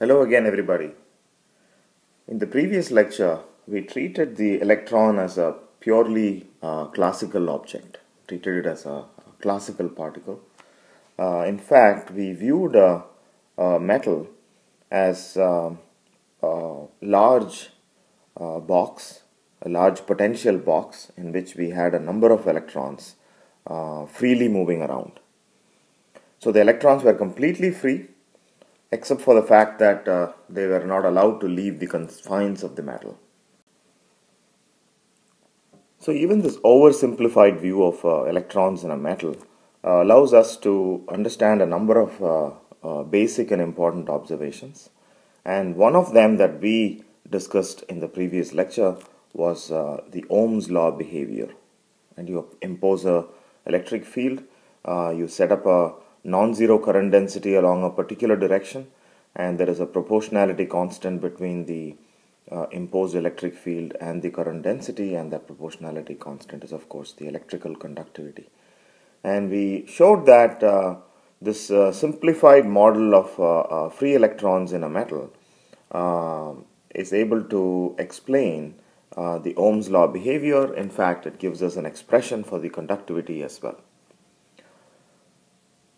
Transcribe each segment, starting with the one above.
Hello again, everybody. In the previous lecture, we treated the electron as a purely classical object, treated it as a classical particle. In fact, we viewed a metal as a large box, a large potential box in which we had a number of electrons freely moving around. So the electrons were completely free, except for the fact that they were not allowed to leave the confines of the metal. So even this oversimplified view of electrons in a metal allows us to understand a number of basic and important observations. And one of them that we discussed in the previous lecture was the Ohm's law behavior. And you impose an electric field, you set up a non-zero current density along a particular direction, and there is a proportionality constant between the imposed electric field and the current density, and that proportionality constant is of course the electrical conductivity. And we showed that this simplified model of free electrons in a metal is able to explain the Ohm's law behavior. In fact, it gives us an expression for the conductivity as well.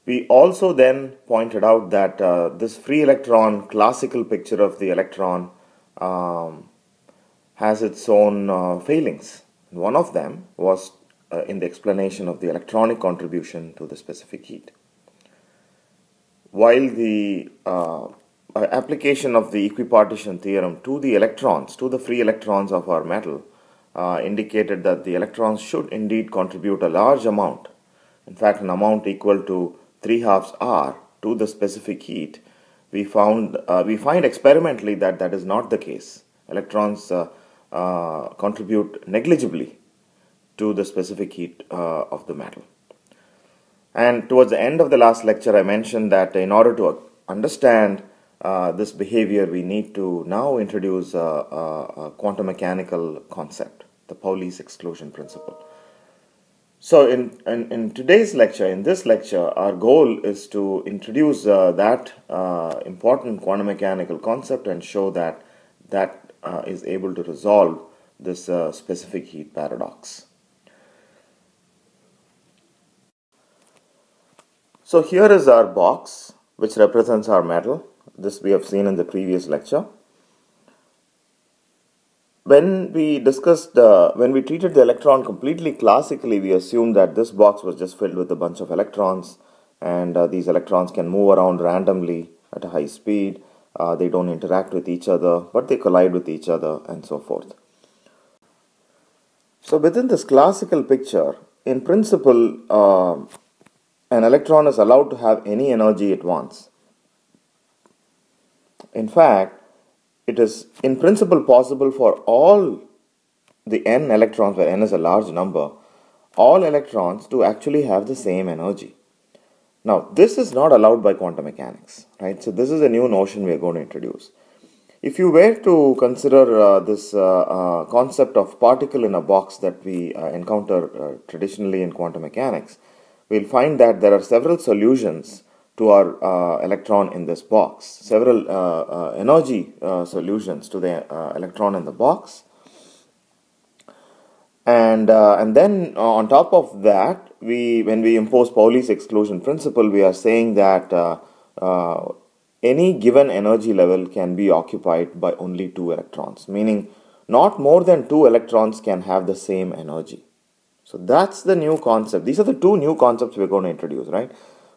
We also then pointed out that this free electron classical picture of the electron has its own failings. One of them was in the explanation of the electronic contribution to the specific heat. While the application of the equipartition theorem to the electrons, to the free electrons of our metal, indicated that the electrons should indeed contribute a large amount, in fact an amount equal to 3/2 R to the specific heat, we find experimentally that that is not the case. Electrons contribute negligibly to the specific heat of the metal. And towards the end of the last lecture, I mentioned that in order to understand this behavior, we need to now introduce a quantum mechanical concept, the Pauli's exclusion principle. So in today's lecture, in this lecture, our goal is to introduce that important quantum mechanical concept and show that that is able to resolve this specific heat paradox. So here is our box, which represents our metal. This we have seen in the previous lecture. When we treated the electron completely classically, we assumed that this box was just filled with a bunch of electrons, and these electrons can move around randomly at a high speed. They don't interact with each other, but they collide with each other, and so forth. So within this classical picture, in principle, an electron is allowed to have any energy it wants. In fact, it is in principle possible for all the n electrons, where n is a large number, all electrons to actually have the same energy. Now, this is not allowed by quantum mechanics, right? So this is a new notion we are going to introduce. If you were to consider this concept of particle in a box that we encounter traditionally in quantum mechanics, we'll find that there are several solutions to our electron in this box, several energy solutions to the electron in the box, and then on top of that, when we impose Pauli's exclusion principle, we are saying that any given energy level can be occupied by only 2 electrons, meaning not more than 2 electrons can have the same energy. So that's the new concept. These are the 2 new concepts we're going to introduce, right?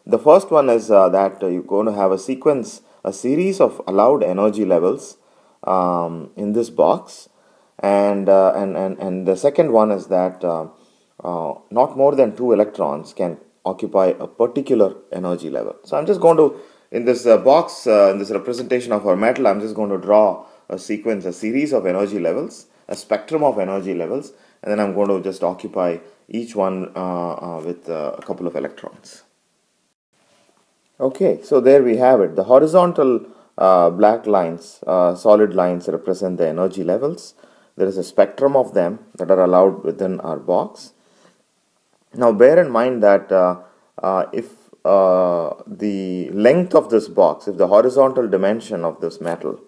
The first one is that you're going to have a series of allowed energy levels in this box, and the second one is that not more than 2 electrons can occupy a particular energy level. So I'm just going to, in this box, in this representation of our metal, I'm just going to draw a series of energy levels, a spectrum of energy levels, and then I'm going to just occupy each one with a couple of electrons. Okay, so there we have it. The horizontal black lines, solid lines, represent the energy levels. There is a spectrum of them that are allowed within our box. Now bear in mind that if the length of this box, if the horizontal dimension of this metal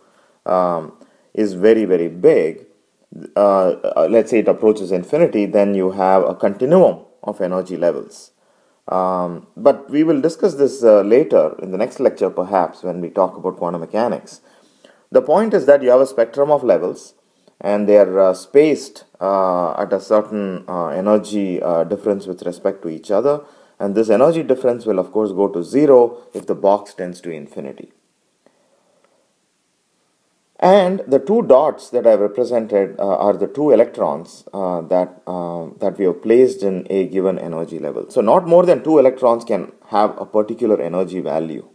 is very, very big, let's say it approaches infinity, then you have a continuum of energy levels. But we will discuss this later in the next lecture, perhaps, when we talk about quantum mechanics. The point is that you have a spectrum of levels, and they are spaced at a certain energy difference with respect to each other, and this energy difference will of course go to zero if the box tends to infinity. And the two dots that I have represented are the two electrons that we have placed in a given energy level. So not more than two electrons can have a particular energy value.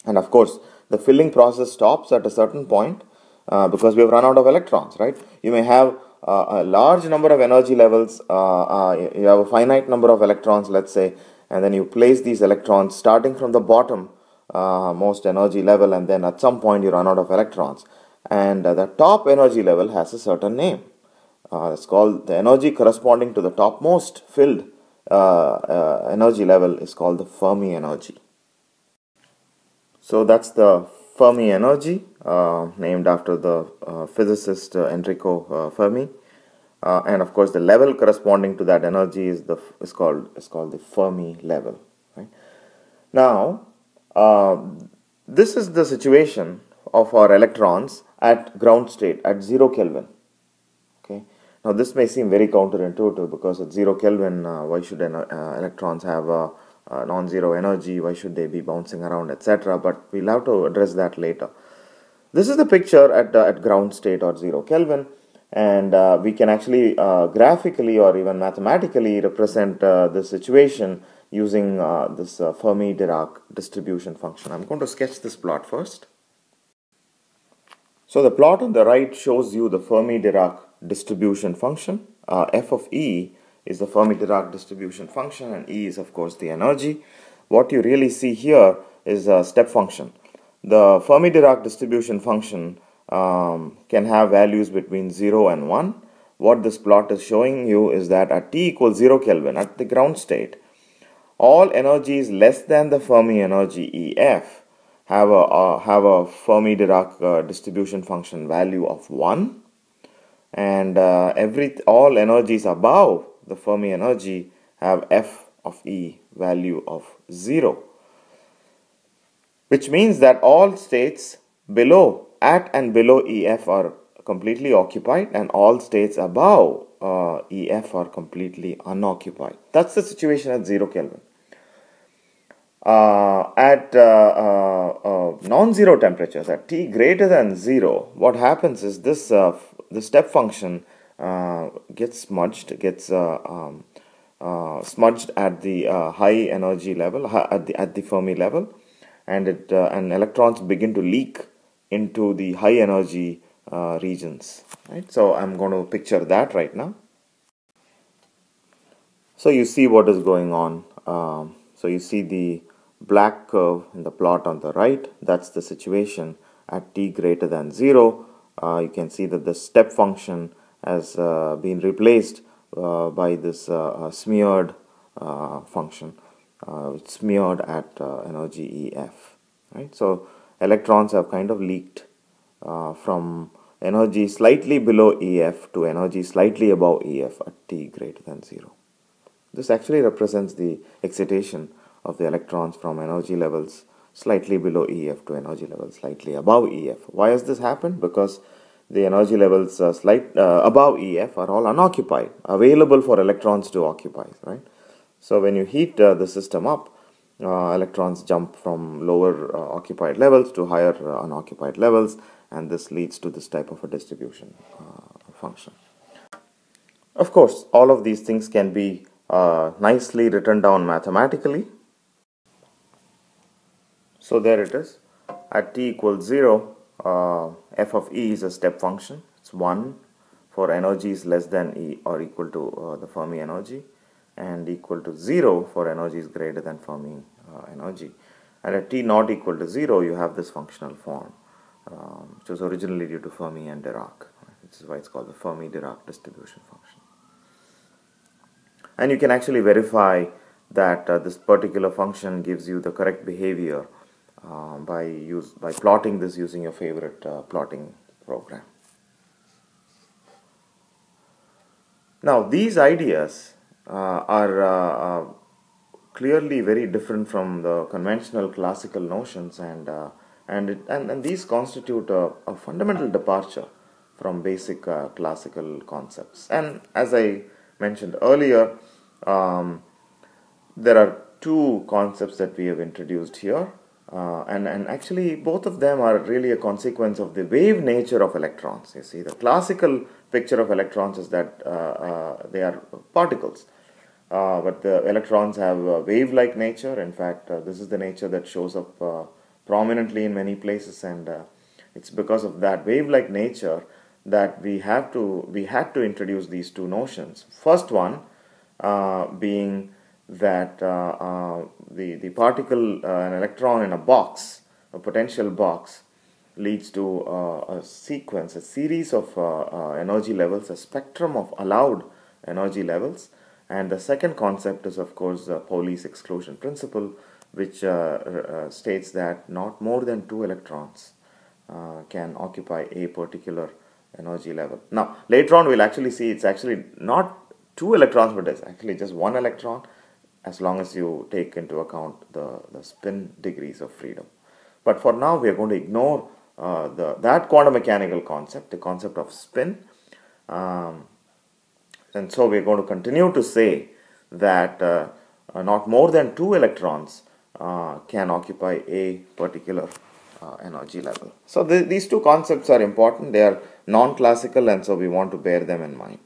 And of course, the filling process stops at a certain point because we have run out of electrons, right? You may have a large number of energy levels, you have a finite number of electrons, let's say, and then you place these electrons starting from the bottom most energy level, and then at some point you run out of electrons, and the top energy level has a certain name. It's called the energy corresponding to the topmost filled energy level is called the Fermi energy. So that's the Fermi energy, named after the physicist Enrico Fermi, and of course the level corresponding to that energy is called the Fermi level. Right? Now, this is the situation of our electrons at ground state at 0 Kelvin. Okay. Now this may seem very counterintuitive, because at 0 Kelvin, why should electrons have a non-zero energy? Why should they be bouncing around, etc.? But we'll have to address that later. This is the picture at ground state or 0 Kelvin, and we can actually graphically or even mathematically represent this situation using this Fermi-Dirac distribution function. I'm going to sketch this plot first. So the plot on the right shows you the Fermi-Dirac distribution function. F of E is the Fermi-Dirac distribution function, and E is of course the energy. What you really see here is a step function. The Fermi-Dirac distribution function can have values between 0 and 1. What this plot is showing you is that at t equals 0 Kelvin, at the ground state, all energies less than the Fermi energy EF have a Fermi-Dirac distribution function value of 1, and all energies above the Fermi energy have F of E value of 0, which means that all states at and below EF are completely occupied, and all states above EF are completely unoccupied. That's the situation at 0 Kelvin. At non-zero temperatures, at T greater than 0, what happens is this the step function gets smudged at the high energy level, at the Fermi level, and electrons begin to leak into the high energy regions. Right? So I'm going to picture that right now. So you see what is going on. So you see the black curve in the plot on the right. That's the situation at t greater than 0. You can see that the step function has been replaced by this smeared function, smeared at energy EF. Right? So electrons have kind of leaked from energy slightly below EF to energy slightly above EF at t greater than 0. This actually represents the excitation of the electrons from energy levels slightly below EF to energy levels slightly above EF. Why has this happened? Because the energy levels above EF are all unoccupied, available for electrons to occupy. Right? So when you heat the system up, electrons jump from lower occupied levels to higher unoccupied levels, and this leads to this type of a distribution function. Of course, all of these things can be nicely written down mathematically. So there it is. At t equals 0, f of E is a step function. It's 1 for energies less than E or equal to the Fermi energy, and equal to 0 for energies greater than Fermi energy. And at t not equal to 0, you have this functional form, which was originally due to Fermi and Dirac, which is why it's called the Fermi-Dirac distribution function. And you can actually verify that this particular function gives you the correct behavior by plotting this using your favorite plotting program. Now, these ideas are clearly very different from the conventional classical notions, and these constitute a fundamental departure from basic classical concepts. And as I mentioned earlier, there are two concepts that we have introduced here, and actually both of them are really a consequence of the wave nature of electrons. You see, the classical picture of electrons is that they are particles, but the electrons have a wave-like nature. In fact, this is the nature that shows up prominently in many places, and it's because of that wave-like nature that we had to introduce these two notions. First one being that the particle, an electron in a box, a potential box, leads to a sequence, a series of energy levels, a spectrum of allowed energy levels. And the second concept is, of course, Pauli's exclusion principle, which states that not more than 2 electrons can occupy a particular energy level. Now, later on we'll actually see it's actually not 2 electrons, but it's actually just 1 electron, as long as you take into account the spin degrees of freedom. But for now, we are going to ignore that quantum mechanical concept, the concept of spin. And so we are going to continue to say that not more than 2 electrons can occupy a particular energy level. So these two concepts are important. They are non-classical, and so we want to bear them in mind.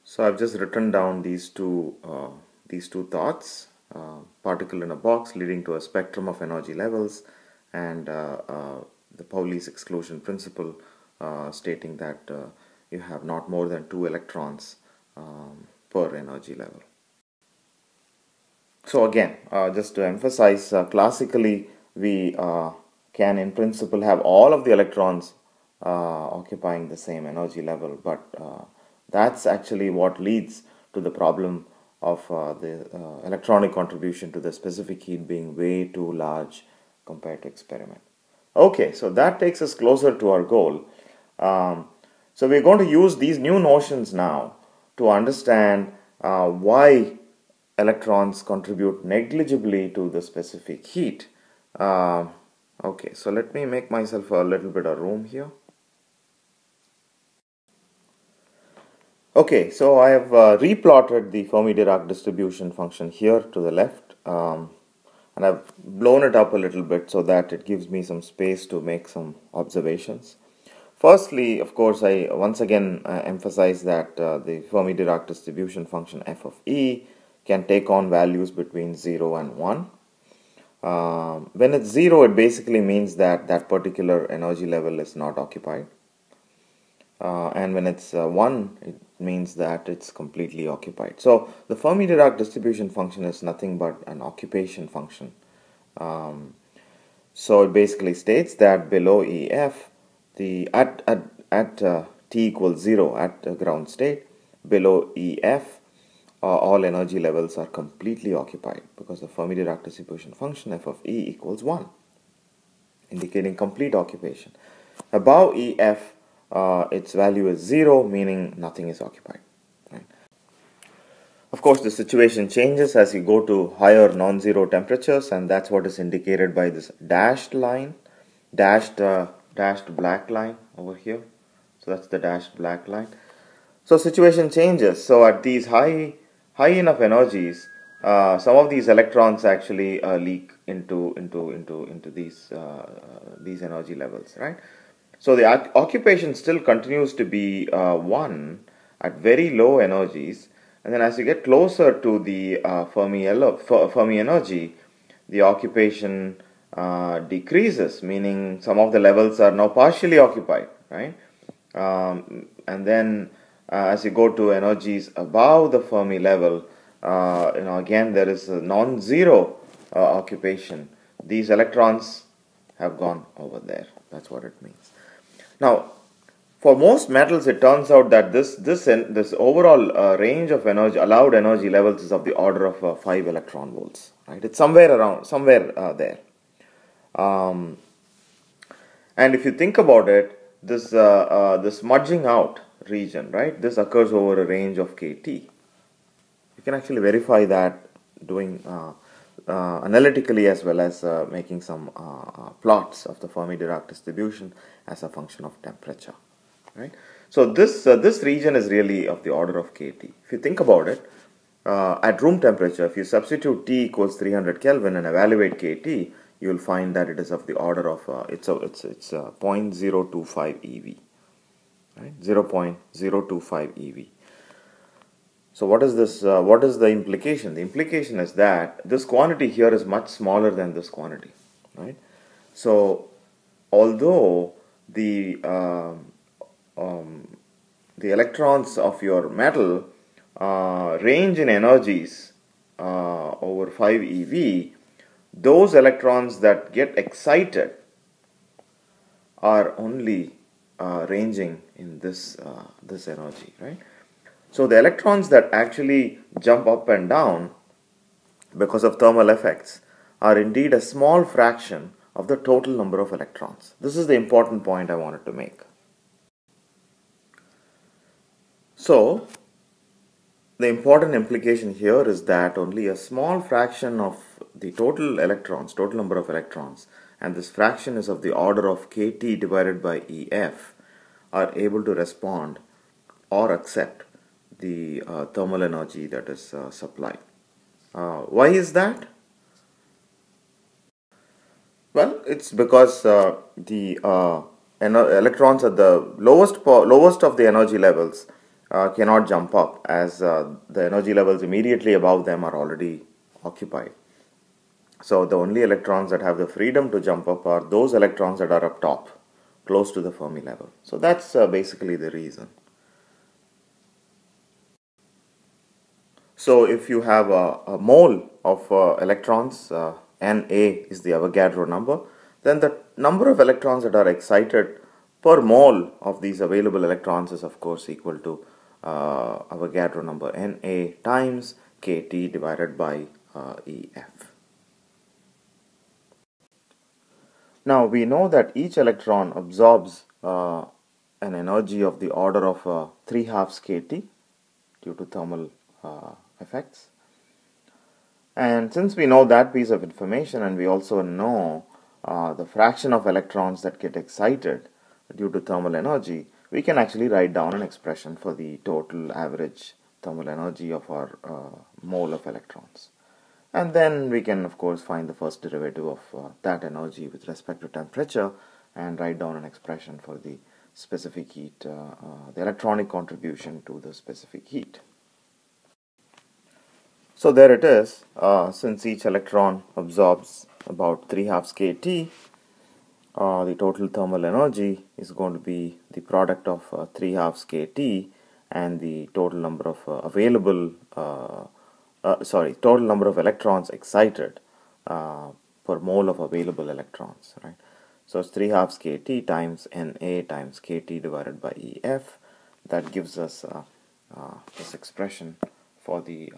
So I've just written down these two thoughts: particle in a box leading to a spectrum of energy levels, and the Pauli's exclusion principle stating that you have not more than 2 electrons per energy level. So again, just to emphasize, classically we can in principle have all of the electrons occupying the same energy level, but that's actually what leads to the problem of the electronic contribution to the specific heat being way too large compared to experiment. Okay, so that takes us closer to our goal. So we're going to use these new notions now to understand why electrons contribute negligibly to the specific heat. Okay, so let me make myself a little bit of room here. Okay, so I have replotted the Fermi-Dirac distribution function here to the left, and I've blown it up a little bit so that it gives me some space to make some observations. Firstly, of course, I once again emphasize that the Fermi-Dirac distribution function f of E can take on values between 0 and 1. When it's 0, it basically means that that particular energy level is not occupied. And when it's 1, it means that it's completely occupied. So the Fermi-Dirac distribution function is nothing but an occupation function. So it basically states that below EF, at t equals 0 at ground state, below EF, all energy levels are completely occupied, because the Fermi-Dirac distribution function f of E equals 1, indicating complete occupation. Above EF, its value is 0, meaning nothing is occupied. Right? Of course, the situation changes as you go to higher non-zero temperatures, and that's what is indicated by this dashed line, dashed black line over here. So that's the dashed black line. So situation changes. So at these high enough energies, some of these electrons actually leak into these energy levels, right? So the occupation still continues to be 1 at very low energies, and then as you get closer to the Fermi energy, the occupation decreases, meaning some of the levels are now partially occupied, right? And then as you go to energies above the Fermi level, again there is a non-zero occupation. These electrons have gone over there. That's what it means. Now, For most metals, it turns out that this overall range of energy, allowed energy levels, is of the order of 5 electron volts. Right? It's somewhere there. And if you think about it, this smudging out region, right? This occurs over a range of kT. You can actually verify that doing analytically, as well as making some plots of the Fermi-Dirac distribution as a function of temperature. Right? So this region is really of the order of kT. If you think about it, at room temperature, if you substitute T equals 300 Kelvin and evaluate kT, you will find that it is of the order of it's 0.025 eV, right? 0.025 eV. So what is this? What is the implication? The implication is that this quantity here is much smaller than this quantity, right? So although the electrons of your metal range in energies over 5 eV, those electrons that get excited are only ranging in this energy, right? So the electrons that actually jump up and down because of thermal effects are indeed a small fraction of the total number of electrons. This is the important point I wanted to make. So the important implication here is that only a small fraction of the total number of electrons, and this fraction is of the order of kT divided by EF, are able to respond or accept the thermal energy that is supplied. Why is that? Well, it's because the electrons at the lowest of the energy levels cannot jump up, as the energy levels immediately above them are already occupied. So the only electrons that have the freedom to jump up are those electrons that are up top, close to the Fermi level. So that's basically the reason. So if you have a mole of electrons, Na is the Avogadro number, then the number of electrons that are excited per mole of these available electrons is of course equal to Avogadro number Na times kT divided by EF. Now we know that each electron absorbs an energy of the order of 3/2 kT due to thermal effects. And since we know that piece of information, and we also know the fraction of electrons that get excited due to thermal energy, we can actually write down an expression for the total average thermal energy of our mole of electrons. And then we can of course find the first derivative of that energy with respect to temperature and write down an expression for the specific heat, the electronic contribution to the specific heat. So there it is. Since each electron absorbs about 3/2 kT, the total thermal energy is going to be the product of 3/2 kT and the total number of total number of electrons excited per mole of available electrons, right? So it's 3/2 kT times Na times kT divided by EF. That gives us this expression for the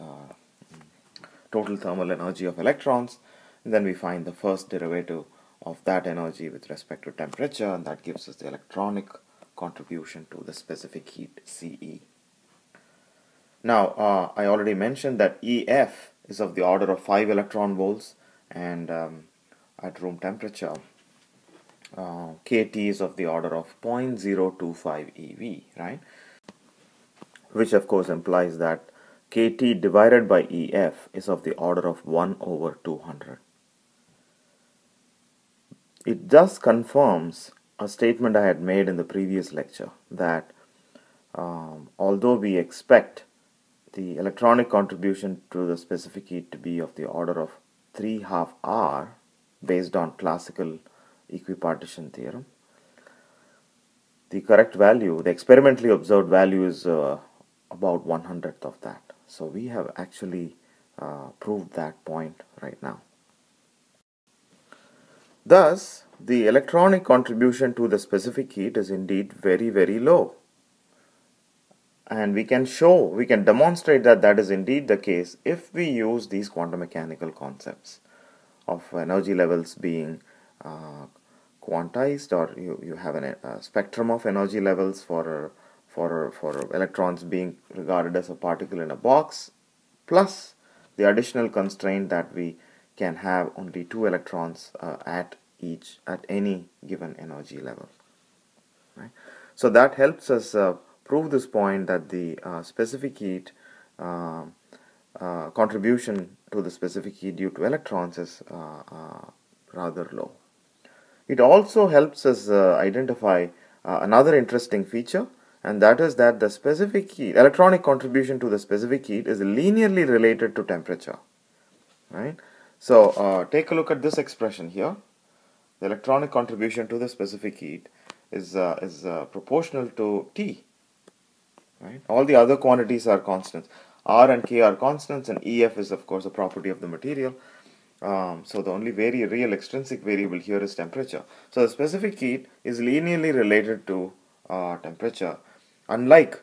total thermal energy of electrons, and then we find the first derivative of that energy with respect to temperature, and that gives us the electronic contribution to the specific heat, Ce. Now I already mentioned that EF is of the order of 5 electron volts, and at room temperature kT is of the order of 0.025 eV, right? Which of course implies that kT divided by EF is of the order of 1/200. It thus confirms a statement I had made in the previous lecture that although we expect the electronic contribution to the specific heat to be of the order of 3/2 R based on classical equipartition theorem, the correct value, the experimentally observed value, is about 1/100th of that. So we have actually proved that point right now. Thus, the electronic contribution to the specific heat is indeed very, very low. And we can demonstrate that that is indeed the case if we use these quantum mechanical concepts of energy levels being quantized, or you have a spectrum of energy levels for electrons being regarded as a particle in a box, plus the additional constraint that we can have only 2 electrons at any given energy level. Right? So that helps us prove this point that the specific heat contribution to the specific heat due to electrons is rather low. It also helps us identify another interesting feature, and that is that the specific heat, electronic contribution to the specific heat, is linearly related to temperature. Right? So take a look at this expression here. The electronic contribution to the specific heat is proportional to T. Right? All the other quantities are constants. R and K are constants, and EF is of course a property of the material. So the only real extrinsic variable here is temperature. So the specific heat is linearly related to temperature, unlike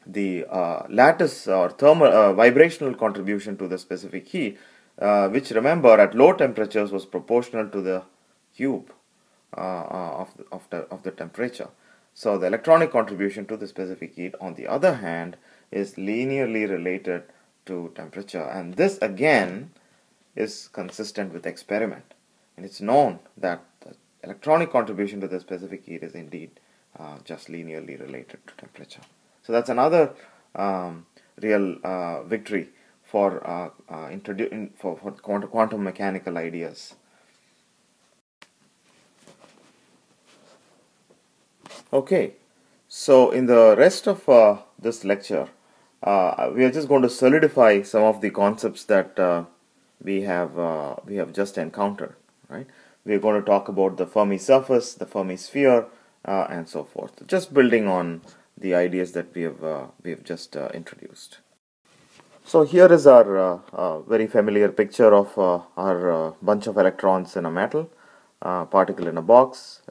the lattice or thermal vibrational contribution to the specific heat, which, remember, at low temperatures was proportional to the cube of the temperature. So the electronic contribution to the specific heat, on the other hand, is linearly related to temperature, and this again is consistent with experiment, and it's known that the electronic contribution to the specific heat is indeed just linearly related to temperature. So that's another real victory for quantum mechanical ideas. Okay, so in the rest of this lecture, we are just going to solidify some of the concepts that we have just encountered. Right? We are going to talk about the Fermi surface, the Fermi sphere, and so forth. Just building on the ideas that we have just introduced. So here is our very familiar picture of our bunch of electrons in a metal. Particle in a box,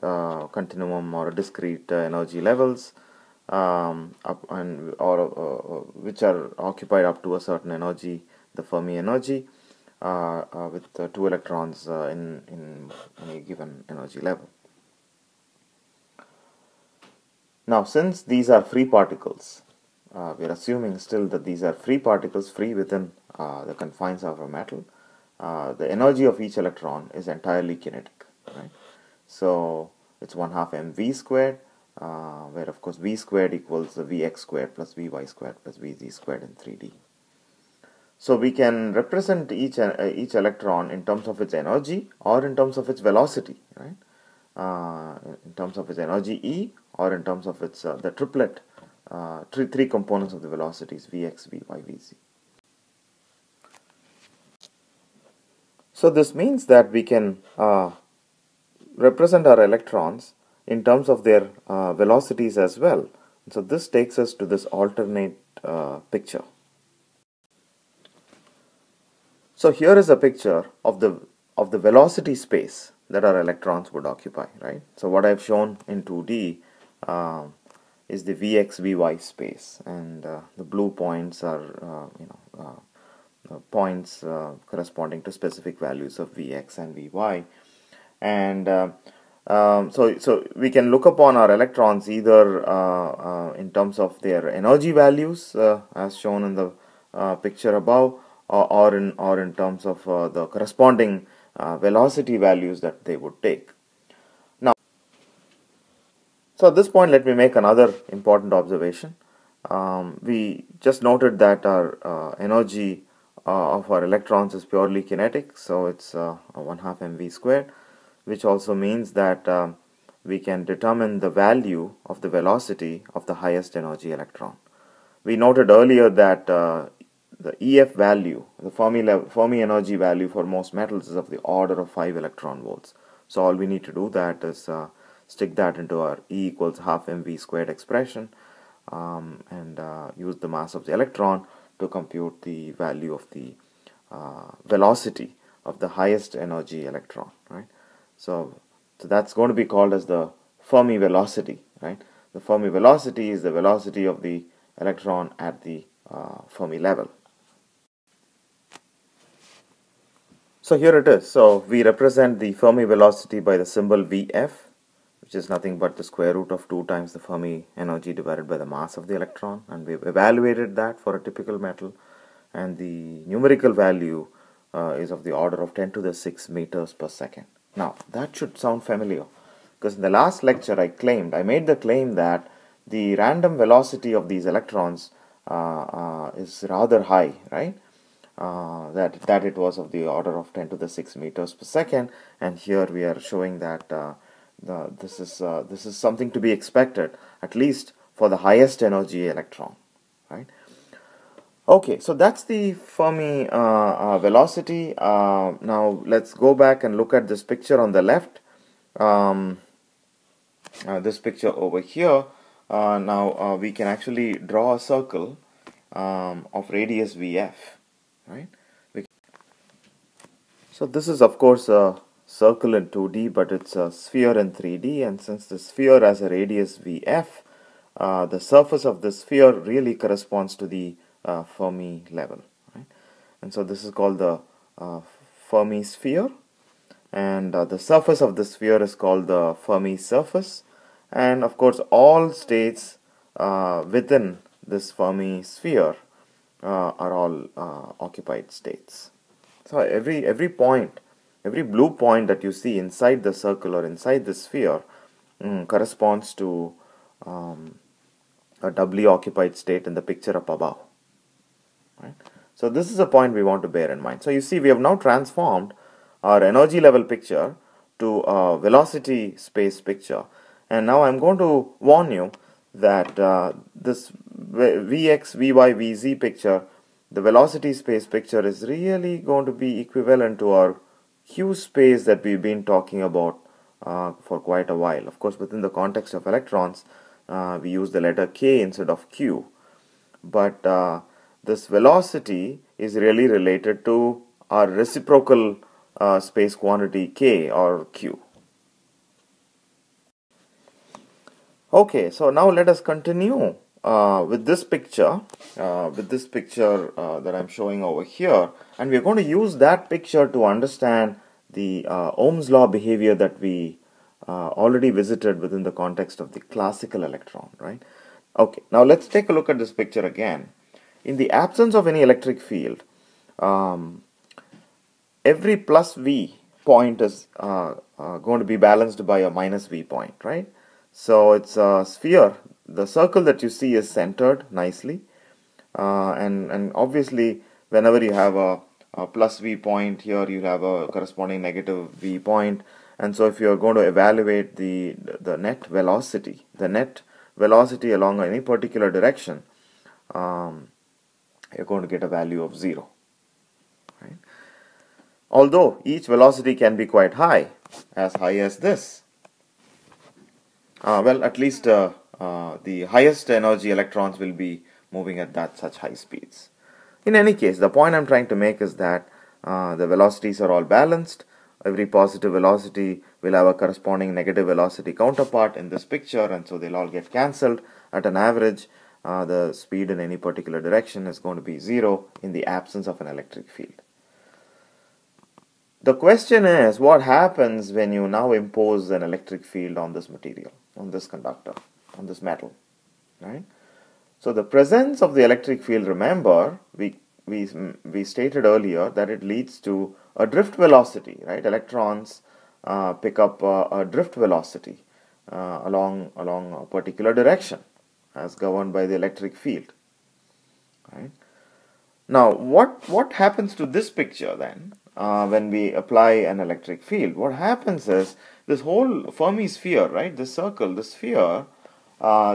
continuum or discrete energy levels, which are occupied up to a certain energy, the Fermi energy, with 2 electrons in a given energy level. Now, since these are free particles, we are assuming still that these are free particles, free within the confines of a metal. The energy of each electron is entirely kinetic. Right? So it's 1/2 mv squared, where of course v squared equals vx squared plus vy squared plus vz squared in 3D. So we can represent each electron in terms of its energy or in terms of its velocity, right? In terms of its energy E, or in terms of its the triplet, three components of the velocities vx, vy, vz. So this means that we can represent our electrons in terms of their velocities as well. So this takes us to this alternate picture. So here is a picture of the velocity space that our electrons would occupy, right? So what I've shown in 2D is the Vx, Vy space, and the blue points are points corresponding to specific values of Vx and Vy, and so we can look upon our electrons either in terms of their energy values as shown in the picture above, or in terms of the corresponding velocity values that they would take. Now, so at this point, let me make another important observation. We just noted that our energy of our electrons is purely kinetic, so it's 1/2 mv squared, which also means that we can determine the value of the velocity of the highest energy electron. We noted earlier that the EF value, the Fermi energy value for most metals, is of the order of 5 electron volts. So all we need to do that is stick that into our E equals 1/2 mv squared expression, and use the mass of the electron to compute the value of the velocity of the highest energy electron, right? So So that's going to be called as the Fermi velocity, right? The Fermi velocity is the velocity of the electron at the Fermi level. So here it is. So we represent the Fermi velocity by the symbol Vf, which is nothing but the square root of 2 times the Fermi energy divided by the mass of the electron, and we've evaluated that for a typical metal, and the numerical value is of the order of 10 to the 6 meters per second. Now that should sound familiar, because in the last lecture I made the claim that the random velocity of these electrons is rather high, right? That it was of the order of 10 to the 6 meters per second, and here we are showing that this is something to be expected, at least for the highest energy electron, right? Okay, so that's the Fermi velocity. Now let's go back and look at this picture on the left. This picture over here. Now we can actually draw a circle of radius Vf, right? So this is of course a circle in 2D, but it's a sphere in 3D, and since the sphere has a radius Vf, the surface of the sphere really corresponds to the Fermi level, right? And so this is called the Fermi sphere, and the surface of the sphere is called the Fermi surface, and of course all states within this Fermi sphere are all occupied states. So every point, every blue point that you see inside the circle or inside the sphere corresponds to a doubly occupied state in the picture up above, right? So this is a point we want to bear in mind. So you see, we have now transformed our energy level picture to a velocity space picture, and now I'm going to warn you that this Vx, Vy, Vz picture, the velocity space picture, is really going to be equivalent to our Q space that we've been talking about for quite a while. Of course, within the context of electrons, we use the letter K instead of Q, but this velocity is really related to our reciprocal space quantity K or Q. Okay, so now let us continue with this picture that I'm showing over here, and we're going to use that picture to understand the Ohm's law behavior that we already visited within the context of the classical electron, right? Okay, now let's take a look at this picture again. In the absence of any electric field, every plus V point is going to be balanced by a minus V point, right? So it's a sphere. The circle that you see is centered nicely, and obviously whenever you have a plus V point here, you have a corresponding negative V point, and so if you are going to evaluate the net velocity along any particular direction, you're going to get a value of 0, right? Although each velocity can be quite high as this. Well, at least the highest energy electrons will be moving at such high speeds. In any case, the point I'm trying to make is that the velocities are all balanced. Every positive velocity will have a corresponding negative velocity counterpart in this picture, and so they'll all get cancelled. At an average, the speed in any particular direction is going to be 0 in the absence of an electric field. The question is, what happens when you now impose an electric field on this material, on this conductor, on this metal, right? So the presence of the electric field, remember, we stated earlier that it leads to a drift velocity, right? Electrons pick up a drift velocity along a particular direction as governed by the electric field, right? Now, what happens to this picture then when we apply an electric field? What happens is this whole Fermi sphere, right, this circle, the sphere,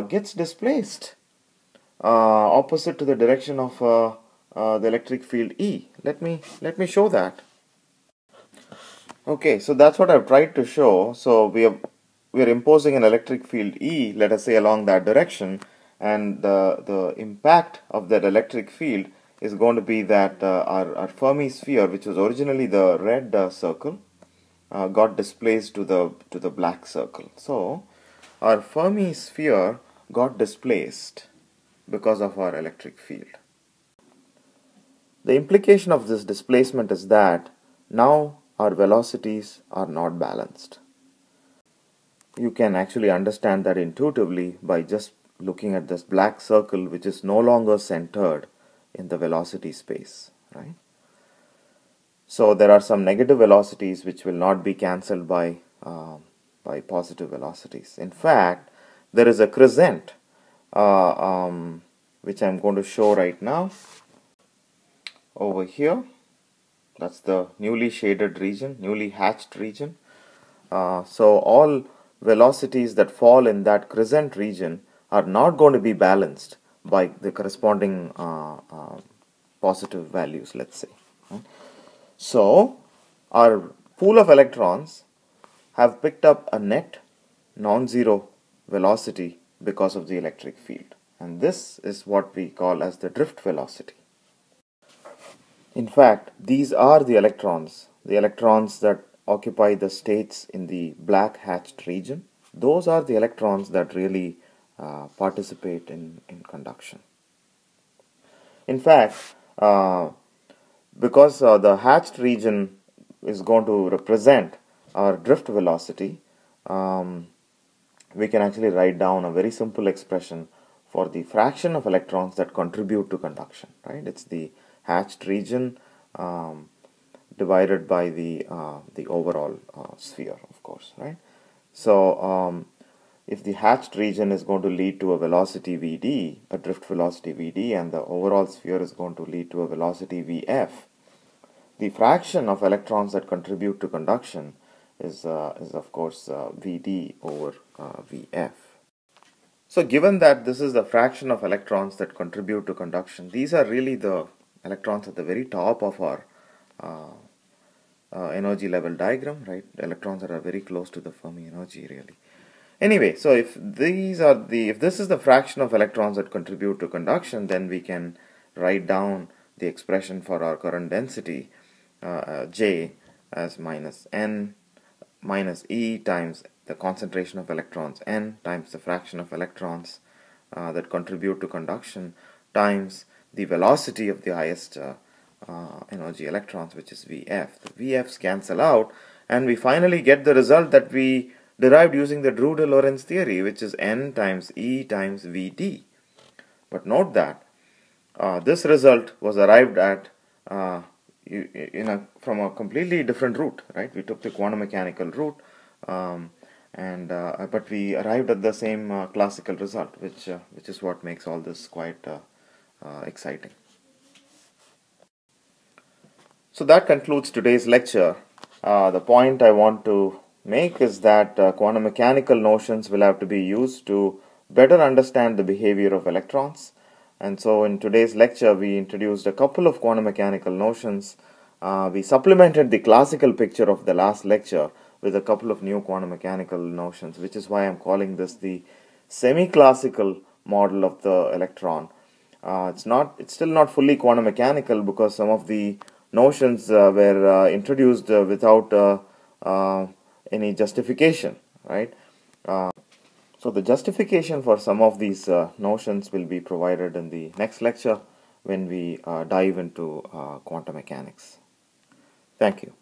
gets displaced opposite to the direction of the electric field E. Let me show that. Okay, so that's what I've tried to show. So we are imposing an electric field E, let us say, along that direction, and the impact of that electric field is going to be that our Fermi sphere, which was originally the red circle, got displaced to the black circle. So our Fermi sphere got displaced because of our electric field. The implication of this displacement is that now our velocities are not balanced. You can actually understand that intuitively by just looking at this black circle, which is no longer centered in the velocity space, right? So there are some negative velocities which will not be cancelled by positive velocities. In fact, there is a crescent which I'm going to show right now over here. That's the newly shaded region, newly hatched region. So all velocities that fall in that crescent region are not going to be balanced by the corresponding positive values, let's say. So our pool of electrons have picked up a net non-zero velocity because of the electric field, and this is what we call as the drift velocity. In fact, these are the electrons that occupy the states in the black hatched region. Those are the electrons that really participate in conduction. In fact, because the hatched region is going to represent our drift velocity, we can actually write down a very simple expression for the fraction of electrons that contribute to conduction, right? It's the hatched region divided by the overall sphere, of course, right? So if the hatched region is going to lead to a velocity Vd, a drift velocity Vd, and the overall sphere is going to lead to a velocity Vf, the fraction of electrons that contribute to conduction is of course Vd over Vf. So given that this is the fraction of electrons that contribute to conduction, these are really the electrons at the very top of our energy level diagram, right? Electrons that are very close to the Fermi energy, really. Anyway, so if this is the fraction of electrons that contribute to conduction, then we can write down the expression for our current density J as minus n minus E times the concentration of electrons n times the fraction of electrons that contribute to conduction times the velocity of the highest energy electrons, which is Vf. The Vf's cancel out, and we finally get the result that we derived using the Drude-Lorentz theory, which is n times E times Vd. But note that this result was arrived at from a completely different route, right? We took the quantum mechanical route, but we arrived at the same classical result, which is what makes all this quite exciting. So that concludes today's lecture. The point I want to make is that quantum mechanical notions will have to be used to better understand the behavior of electrons. And so in today's lecture, we introduced a couple of quantum mechanical notions. We supplemented the classical picture of the last lecture with a couple of new quantum mechanical notions, which is why I'm calling this the semi-classical model of the electron. It's still not fully quantum mechanical because some of the notions were introduced without any justification, right? So the justification for some of these notions will be provided in the next lecture when we dive into quantum mechanics. Thank you.